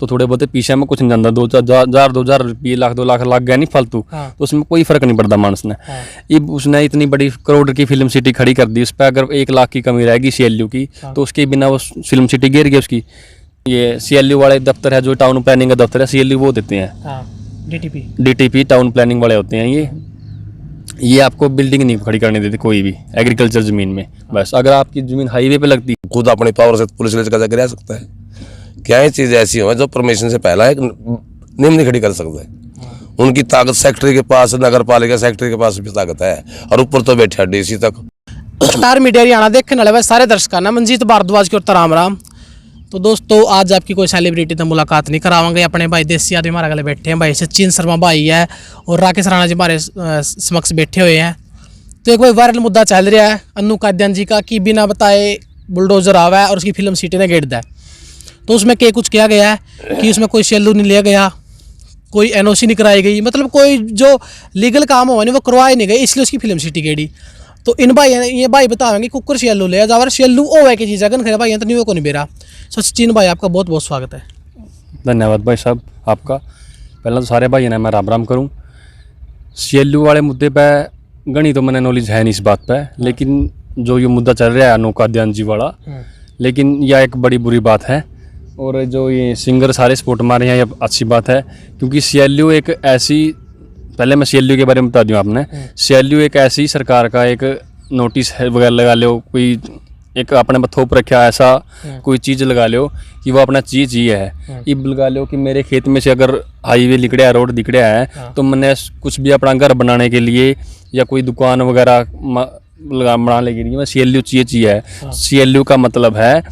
तो थोड़े बहुत पीछे में कुछ नहीं जानता, 2,000 रुपये, लाख 2 लाख लग गया नहीं फालतू, तो उसमें कोई फर्क नहीं पड़ता मानस ने। ये उसने इतनी बड़ी करोड़ की फिल्म सिटी खड़ी कर दी, उस पर अगर 1 लाख की कमी रहेगी CLU की, तो उसके बिना वो फिल्म सिटी गिर गई उसकी। ये CLU वाले दफ्तर है जो टाउन प्लानिंग का दफ्तर है, CLU वो देते हैं, DTP टाउन प्लानिंग वाले होते हैं। ये आपको बिल्डिंग नहीं खड़ी करने देते कोई भी एग्रीकल्चर जमीन में। बस अगर आपकी जमीन हाईवे पे लगती, खुद अपनी पावर से पुलिस ले कब्जा कर सकता है। क्या ये चीज़ ऐसी हो जो परमिशन से पहला एक निम्न नहीं खड़ी कर सकता है। उनकी ताकत सेक्रेटरी के पास, नगर पालिका सेक्रेटरी के पास भी ताकत है, और ऊपर तो बैठा DC तक। स्टार मीडिया हरियाणा देखने वाले सारे दर्शकों ना मंजीत भारद्वाज की ओर राम राम। तो दोस्तों आज आपकी कोई सेलिब्रिटी तो मुलाकात नहीं करावांगे, अपने भाई देसी आदमी हमारे गले बैठे हैं, भाई सचिन शर्मा भाई है और राकेश राणा जी हमारे समक्ष बैठे हुए हैं। तो एक भाई वायरल मुद्दा चल रहा है अन्नू काद्यान जी का कि बिना बताए बुलडोजर आवा है और उसकी फिल्म सिटी ने गेट दा है। तो उसमें क्या कुछ किया गया है कि उसमें कोई CLU नहीं लिया गया, कोई NOC नहीं कराई गई, मतलब कोई जो लीगल काम हुआ नहीं वो करवाए नहीं गए, इसलिए उसकी फिल्म सिटी गेड़ी। तो इन भाई ये भाई बताएंगे कुकर CLU ले जावर CLU ओ है की चीज़ है भाई तो नहीं को नहीं बेरा। सचिन भाई आपका बहुत बहुत स्वागत है। धन्यवाद भाई साहब आपका। पहला तो सारे भाई ने मैं राम राम करूँ। CLU वाले मुद्दे पे गणी तो मैंने नॉलेज है नहीं इस बात पे, लेकिन जो ये मुद्दा चल रहा है अन्नू काद्यान जी वाला, लेकिन यह एक बड़ी बुरी बात है। और जो ये सिंगर सारे सपोर्ट मारे हैं, यह अच्छी बात है, क्योंकि CLU एक ऐसी, पहले मैं CLU के बारे में बता दूँ आपने, CLU एक ऐसी सरकार का एक नोटिस है वगैरह लगा लो, कोई एक अपने में थोप रखा ऐसा कोई चीज़ लगा लो कि वो अपना चीज़ ही है। ये लगा लो कि मेरे खेत में से अगर हाईवे निकड़ा है, रोड निकड़ा है, तो मैंने कुछ भी अपना घर बनाने के लिए या कोई दुकान वगैरह बनाने के लिए मैं CLU चाहिए है। CLU का मतलब है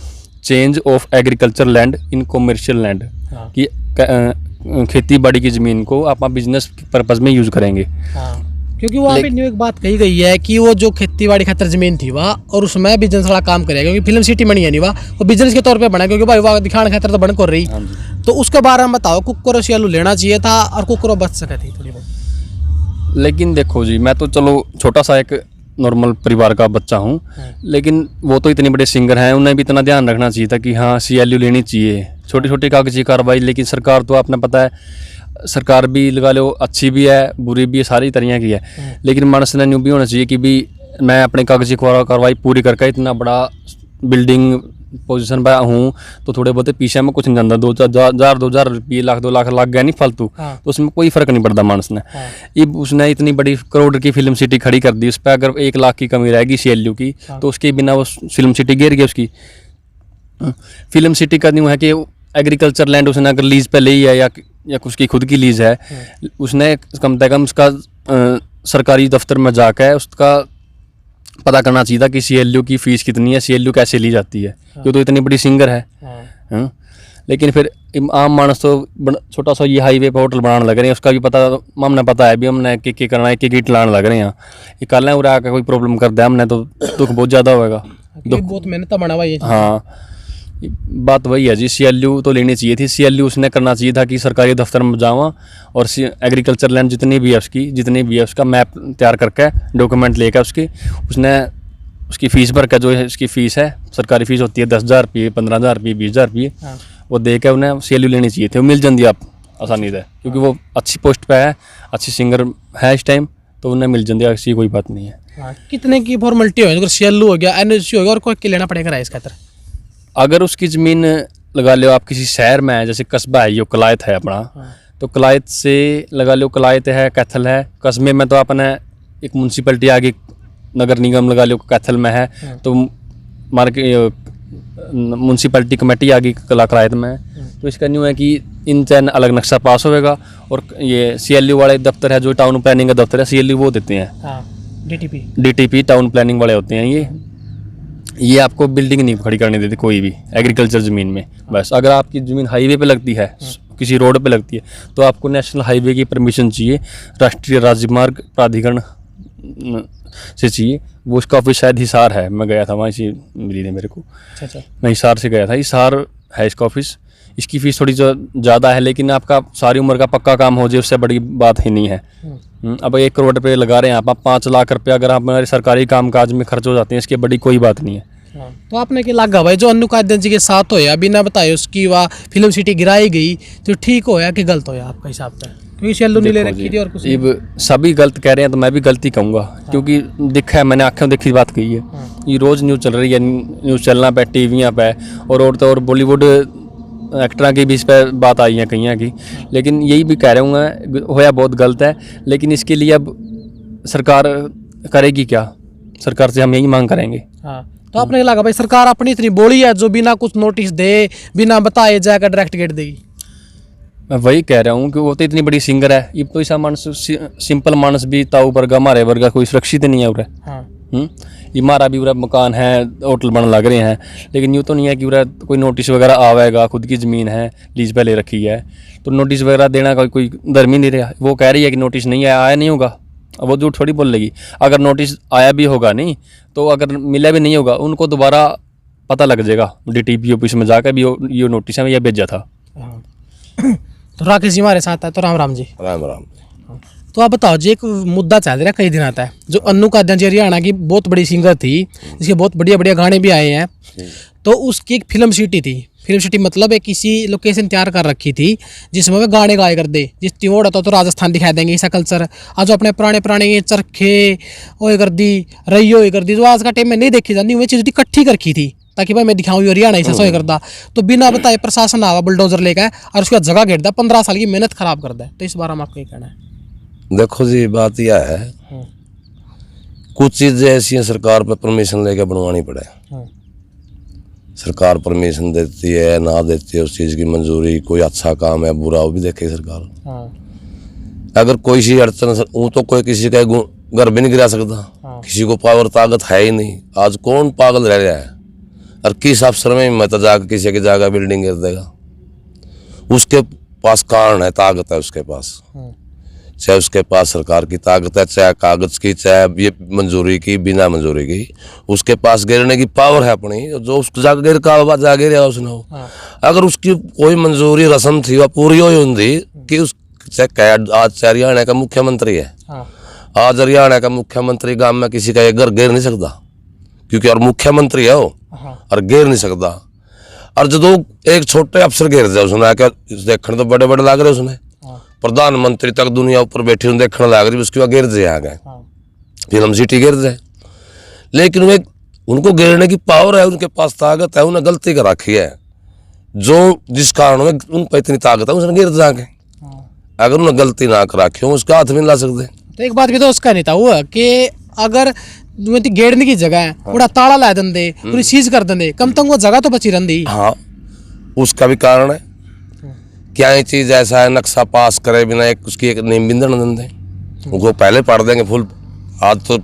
change of agriculture land in commercial land, कि खेती बाड़ी की ज़मीन को आप बिजनेस पर्पज़ में यूज़ करेंगे। क्योंकि वहाँ पे एक बात कही गई है कि वो जो खेती बाड़ी खातर जमीन थी वहाँ, और उसमें बिजनेस वाला काम करेगा, क्योंकि फिल्म सिटी बनी है नहीं वहाँ, वो बिजनेस के तौर पे बना, क्योंकि भाई वहाँ दिखाने खातर तो बन कर रही। तो उसके बारे में बताओ, कुकर और CLU लेना चाहिए था और कुकर बच सके थी थोड़ी बहुत। लेकिन देखो जी, मैं तो चलो छोटा सा एक नॉर्मल परिवार का बच्चा हूँ, लेकिन वो तो इतने बड़े सिंगर हैं, उन्हें भी इतना ध्यान रखना चाहिए था कि हाँ CLU लेनी चाहिए। छोटी छोटी कागजी कार्रवाई, लेकिन सरकार तो आपने पता है, सरकार भी लगा लो अच्छी भी है बुरी भी है, सारी तरह की है, लेकिन मानस ने न्यू भी होना चाहिए कि भी मैं अपने कागजी कार्रवाई पूरी करके इतना बड़ा बिल्डिंग पोजीशन पर हूँ, तो थोड़े बहुत पीछे में कुछ नहीं जानता, 2,000 रुपये, लाख 2 लाख लग गया नहीं फालतू, तो उसमें कोई फर्क नहीं पड़ता मानस ने। ये उसने इतनी बड़ी करोड़ की फिल्म सिटी खड़ी कर दी, उस पर अगर 1 लाख की कमी रहेगी CLU की, तो उसके बिना वो फिल्म सिटी गिर गई उसकी। फिल्म सिटी का न्यू है कि एग्रीकल्चर लैंड उसने अगर लीज पे ली है या उसकी खुद की लीज है, उसने कम से कम उसका सरकारी दफ्तर में जाकर उसका पता करना चाहिए था कि CLU की फ़ीस कितनी है, CLU कैसे ली जाती है, क्यों तो इतनी बड़ी सिंगर है। लेकिन फिर आम मानस तो छोटा सा ये हाईवे पर होटल बनाने लग रहे हैं, उसका भी पता हमने पता है भी, हमने एक करना है, एक लाने लग रहे हैं। ये कल है उरा आकर कोई प्रॉब्लम कर दिया हमने, तो दुख बहुत ज़्यादा होगा। बहुत मेहनत बना हुआ ये। हाँ, बात वही है जी, CLU तो लेनी चाहिए थी। CLU उसने करना चाहिए था कि सरकारी दफ्तर में जावा और एग्रीकल्चर लैंड जितनी भी है उसका मैप तैयार करके डॉक्यूमेंट लेकर उसने उसकी फ़ीस भर का, जो है उसकी फ़ीस है, सरकारी फ़ीस होती है 10,000 रुपये, 15,000 रुपये, 20,000 रुपये, वो दे के उन्हें CLU लेनी चाहिए थी। वो मिल जाती आप आसानी से, क्योंकि वो अच्छी पोस्ट पे है, अच्छी सिंगर है इस टाइम, तो उन्हें मिल जाती है, ऐसी कोई बात नहीं है। कितने की फॉर्मेलिटी होगी, अगर CLU हो गया, NOC हो गया, और कोई लेना पड़ेगा इस खातर? अगर उसकी ज़मीन लगा लो आप किसी शहर में है, जैसे कस्बा है, ये कलायत है अपना, तो कलायत से लगा लो, कलायत है, कैथल है, कस्बे में तो अपने एक म्यूनसिपलिटी आगे नगर निगम लगा लो कैथल में है, तो मार्केट म्यूनसिपलिटी कमेटी आगे कलायत में है, तो इसका न्यू है कि इन चैन अलग नक्शा पास होगा। और ये CLU वाले दफ्तर है जो टाउन प्लानिंग का दफ्तर है, CLU वो देते हैं, DTP टाउन प्लानिंग वाले होते हैं। ये आपको बिल्डिंग नहीं खड़ी करने देते कोई भी एग्रीकल्चर ज़मीन में। बस अगर आपकी ज़मीन हाईवे पे लगती है, किसी रोड पे लगती है, तो आपको नेशनल हाईवे की परमिशन चाहिए, राष्ट्रीय राजमार्ग प्राधिकरण से चाहिए। वो उसका ऑफिस शायद हिसार है, मैं गया था वहाँ से मिली थी मेरे को। अच्छा, मैं हिसार से गया था, हिसार है इसका ऑफिस। इसकी फ़ीस थोड़ी ज़्यादा है, लेकिन आपका सारी उम्र का पक्का काम हो जाए उससे बड़ी बात ही नहीं है। अब 1 करोड़ रुपये लगा रहे हैं आप 5 लाख रुपये अगर आप हमारे सरकारी काम काज में खर्च हो जाते हैं, इसकी बड़ी कोई बात नहीं है। तो आपने क्या लगा भाई जो अन्नू कायदे जी के साथ होया बिना बताए उसकी वह फिल्म सिटी गिराई गई तो ठीक होया कि गलत होया आपके हिसाब से? क्योंकि शेल्लू नहीं ले रखी थी और कुछ अब सभी गलत कह रहे हैं तो मैं भी गलती कहूँगा, क्योंकि देखा है मैंने, आँखों देखी बात कही है। ये रोज़ न्यूज़ चल रही है, न्यूज़ चलना पे, टीवियाँ पे, और तो और बॉलीवुड एक्टरों की भी इस पर बात आई है कहीं की। लेकिन यही भी कह रहा हूँ मैं, होया बहुत गलत है, लेकिन इसके लिए अब सरकार करेगी क्या? सरकार से हम यही मांग करेंगे। हाँ, तो आपने क्या लगा भाई सरकार अपनी इतनी बोली है जो बिना कुछ नोटिस दे बिना बताए जाकर डायरेक्ट गेट देगी? मैं वही कह रहा हूँ कि वो तो इतनी बड़ी सिंगर है, ये तो ऐसा मानस सिंपल मानस भी ताऊ वर्गा हमारे वर्गा कोई सुरक्षित नहीं है उरे। हाँ। ये हमारा भी उरा मकान है, होटल बन लग रहे हैं, लेकिन यूँ तो नहीं है कि उरा कोई नोटिस वगैरह आवेगा, खुद की ज़मीन है, लीज पे ले रखी है, तो नोटिस वगैरह देना का कोई धर्म ही नहीं रहा। वो कह रही है कि नोटिस नहीं आया नहीं होगा, अब वो झूठ थोड़ी बोल लेगी। अगर नोटिस आया भी होगा नहीं तो अगर मिला भी नहीं होगा उनको दोबारा पता लग जाएगा, DTP ऑफिस में जाकर भी ये नोटिस है, यह भेजा था। तो राकेश जी हमारे साथ है, तो राम राम जी। राम राम। तो आप बताओ जी, एक मुद्दा चल रहा है कई दिन आता है, जो अन्नू कायदे जी हरियाणा की बहुत बड़ी सिंगर थी, जिसके बहुत बढ़िया बढ़िया गाने भी आए हैं, तो उसकी एक फिल्म सिटी थी। फिल्म सिटी मतलब एक किसी लोकेशन तैयार कर रखी थी जिसमें वे गाने गाए कर दे, जिस त्योड़ होता तो राजस्थान दिखा देंगे, ऐसा कल्चर। आज जो अपने पुराने ये चरखे ओए कर दी, रही ओए कर दी, जो आज का टाइम में नहीं देखी जाती, वो चीज़ इकट्ठी कर रखी थी ताकि भाई मैं दिखाऊँ हरियाणा ऐसा सोए करता। तो बिना बताए प्रशासन आवा बुलडोजर लेकर और उसका जगह घेर दा, 15 साल की मेहनत खराब कर दे। तो इस बारे में आपको क्या कहना है? देखो जी, बात यह है, कुछ चीज़ें ऐसी हैं सरकार पर परमिशन लेके बनवानी पड़े। सरकार परमिशन देती है ना देती है, उस चीज़ की मंजूरी, कोई अच्छा काम है बुरा वो भी देखे सरकार। अगर कोई सी अड़चन, वो तो कोई किसी का घर भी नहीं गिरा सकता, किसी को पावर ताकत है ही नहीं। आज कौन पागल रह रहा है और किस अफसर में हिम्मत जाकर किसी की जगह बिल्डिंग गिर देगा? उसके पास कारण है, ताकत है उसके पास, चाहे उसके पास सरकार की ताकत है, चाहे कागज की, चाहे ये मंजूरी की, बिना मंजूरी की, उसके पास गिरने की पावर है अपनी। जो उसको जाकर गिर का जा गिरा उसने हो। अगर उसकी कोई मंजूरी रस्म थी वह पूरी हुई होती कि उस आज हरियाणा का मुख्यमंत्री है, आज हरियाणा का मुख्यमंत्री गांव में किसी का एक घर गिर नहीं सकता, क्योंकि और मुख्यमंत्री है वो और गिर नहीं सकता। और जो एक छोटे अफसर गिर जाए उसने, क्या देखने तो बड़े बड़े लाग रहे उसने, प्रधानमंत्री तक दुनिया ऊपर बैठी हूँ देखने लग रही, उसकी वह गिर जाए आ गए, फिल्म सिटी गिर जाए। लेकिन वे उनको गिरने की पावर है, उनके पास ताकत है, उन्हें गलती कर रखी है, जो जिस कारण में उन पर इतनी ताकत है उसने गिर जाके। अगर उन्हें गलती ना कर रखी हो उसका हाथ भी नहीं ला सकते। तो एक बात भी तो उसका नहीं था वो कि अगर गेड़ने की जगह है पूरा ताला ला देंगे, पूरी सीज कर देंगे, कम तक वो जगह तो बची रही। हाँ, उसका भी कारण है। क्या ये चीज़ ऐसा है, नक्शा पास करे बिना एक उसकी एक नींव बिंदन दें, उनको पहले पढ़ देंगे फुल। आज तो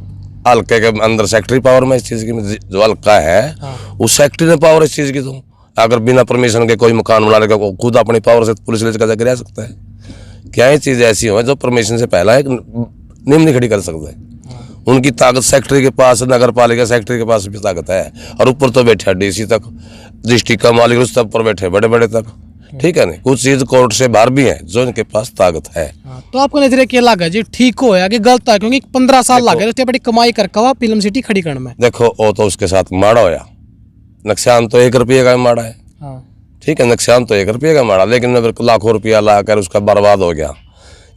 हल्के के अंदर सेक्रेटरी पावर में इस चीज़ की, जो हल्का है उस सेक्रेटरी ने पावर इस चीज़ की। तो अगर बिना परमिशन के कोई मकान बना लेगा, खुद अपनी पावर से पुलिस ले जाकर गिरा सकता है। क्या ये चीज़ ऐसी हो जो परमिशन से पहला एक नींव नहीं खड़ी कर सकते? उनकी ताकत सेक्रेटरी के पास, नगर पालिका सेक्रेटरी के पास भी ताकत है, और ऊपर तो बैठा DC तक, डिस्ट्रिक्ट का मालिक उस तक पर बैठे बड़े बड़े तक, ठीक है नहीं। कुछ चीज कोर्ट से बाहर भी है जो इनके पास ताकत है। तो आपको नजरिया क्या लगा जी, ठीक हो या कि गलत है? क्योंकि 15 साल लगे उसने बड़ी कमाई करके हुआ फिल्म सिटी खड़ी करने में। देखो वो तो उसके साथ माड़ा होया, नुकसान तो 1 रुपये का माड़ा है, ठीक है, नुकसान तो 1 रुपये का माड़ा, लेकिन लाखों रुपया लाकर उसका बर्बाद हो गया।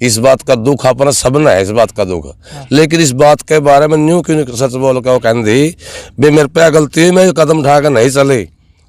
इस बात का दुख अपना सबने है, इस बात का दुख। लेकिन इस बात के बारे में न्यू क्यों सच बोल के वो कहती भाई मेरे पे गलती हुई, मैं कदम उठा कर नहीं चली,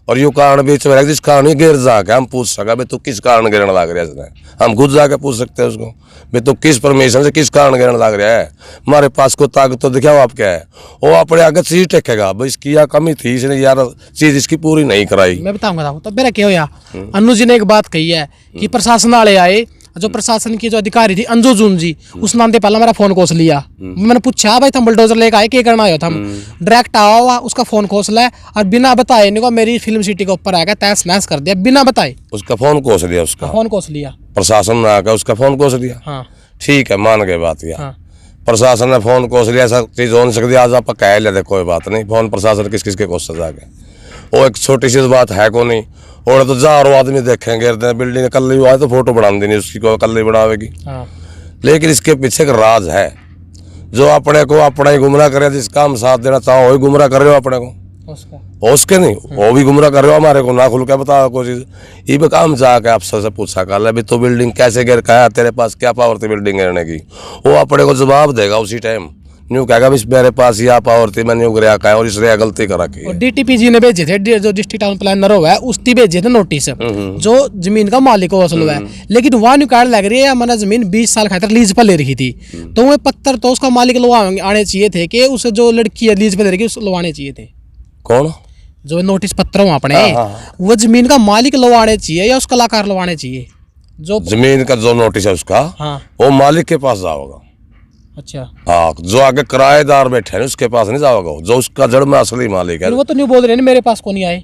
और यू कारण बीच में जिस कारण ही गिर जाके हम पूछ सका भाई तू किस कारण गिरने लग रहा है इसने, हम खुद जाके पूछ सकते हैं उसको भाई तू किस परमिशन से किस कारण गिरने लग रहा है। हमारे पास को ताकत तो दिखाओ आप क्या है, वो अपने आगे चीज टेकेगा भाई इसकी यह कमी थी, इसने यार चीज इसकी पूरी नहीं कराई। मैं बताऊंगा तो मेरा क्या होया, अन्नू जी ने एक बात कही है कि प्रशासन वाले आए, जो प्रशासन की जो अधिकारी थी अंजू जून जी, उस नाम से पहला मेरा फोन खोस लिया। मैंने पूछा भाई तुम बुलडोजर लेकर आए क्या करना आया था? डायरेक्ट आया हुआ उसका फोन खोस लिया और बिना बताए नहीं को मेरी फिल्म सिटी के ऊपर आएगा तहस नहस कर दिया बिना बताए। उसका फोन खोस लिया, उसका फोन खोस लिया, प्रशासन ने आकर उसका फोन खोस लिया। हाँ ठीक है, मान गए बात यार। हाँ। प्रशासन ने फोन खोस लिया, ऐसा चीज हो नहीं सकती। आज आप कह लेते कोई बात नहीं, फोन प्रशासन किस किस के खोस जाके, वो एक छोटी सी बात है को नहीं। और तो हजारों आदमी देखेंगे बिल्डिंग कल ही हुआ है तो फोटो बना देनी उसकी, को कल ही बनावेगी। लेकिन इसके पीछे एक राज है, जो अपने को अपना ही गुमराह करे, जिसका हम साथ देना चाहो वही गुमराह कर रहे हो अपने को। उसका उसके नहीं, वो भी गुमराह कर रहे हो हमारे को, ना खुल के बताओ कोई चीज। ये भी काम जाके अफसर से पूछा कर ले, तो बिल्डिंग कैसे गिर का है, तेरे पास क्या पावर थी बिल्डिंग गिरने की, वो अपने को जवाब देगा उसी टाइम। न्यू कहेगा भी मेरे पास यह पावर थी, मैंने गिरा का है और इसने गलती करा की और डीटीपी जी ने भेजे थे, जो डिस्ट्रिक्ट टाउन प्लानर हुआ है उसने भेजे थे नोटिस, जो जमीन का मालिक हो असल हुआ है, लेकिन वहाँ न्यू कार्ड लग रही है हमारा जमीन 20 साल खातर लीज पर ले रही थी, तो वो पत्थर तो उसका मालिक आने चाहिए थे कि उसे जो लड़की है लीज पर ले रही उसे लवाने चाहिए थे। कौन जो नोटिस पत्र हुआ अपने, वो जमीन का मालिक लवाने चाहिए या उस कलाकार लवाने चाहिए? जो जमीन का जो नोटिस है उसका, हाँ वो मालिक के पास जाओगा। अच्छा, हाँ, जो आगे किराएदार बैठे हैं उसके पास नहीं जाओगा, जो उसका जड़ में असली मालिक है। वो तो नहीं बोल रहे हैं मेरे पास को नहीं आए,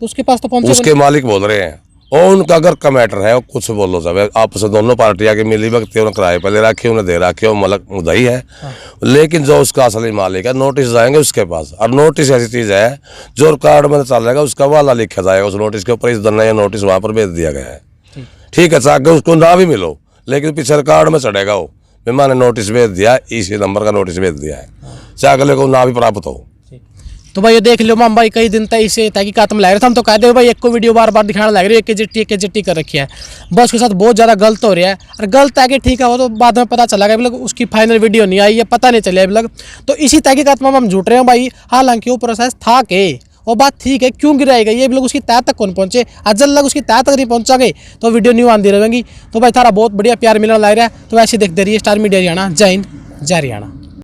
तो उसके पास तो पहुंचे उसके मालिक बोल रहे हैं, और उनका अगर का मैटर है वो कुछ बोलो सब आपस में दोनों पार्टियां की मिली भगती, उन्हें किराए पर ले रखी, उन्हें दे रखी, वो मलक मुदई है। लेकिन जो उसका असली मालिक है नोटिस जाएंगे उसके पास, और नोटिस ऐसी चीज है जो कार्ड में चल जाएगा, उसका वाला लिखा जाएगा उस नोटिस के ऊपर, इस दिन ये नोटिस वहां पर भेज दिया गया है। ठीक है, चाहे उसको ना भी मिलो, लेकिन पीछे कार्ड में चढ़ेगा वो मैंने नोटिस भेज दिया, इसी नंबर का नोटिस भेज दिया है, चाहे अगले को ना भी प्राप्त हो। तो भाई ये देख लो माम भाई, कई दिन तक इसे तहकीकात में लग रहे थे, हम तो कहते भाई एक को वीडियो बार बार दिखाने लग रही है, एक जिट्टी कर रखी है, बस के साथ बहुत ज़्यादा गलत हो रहा है। और गलत है कि ठीक है, वो तो बाद में पता चला गया उसकी फाइनल वीडियो नहीं आई है, पता नहीं चले अभी, तो इसी तहकीकात में हम झूठ रहे हैं भाई। हालांकि वो प्रोसेस था कि वो बात ठीक है, क्यों गिराई गई ये भी लोग उसकी तय तक कौन पहुंचे, अजल लग उसकी तय तक नहीं पहुंचागे तो वीडियो न्यू आती रहेंगी। तो भाई थारा बहुत बढ़िया प्यार मिलने लग रहा है, तो ऐसे देखते रहिए स्टार मीडिया हरियाणा। जय हिंद, जय हरियाणा।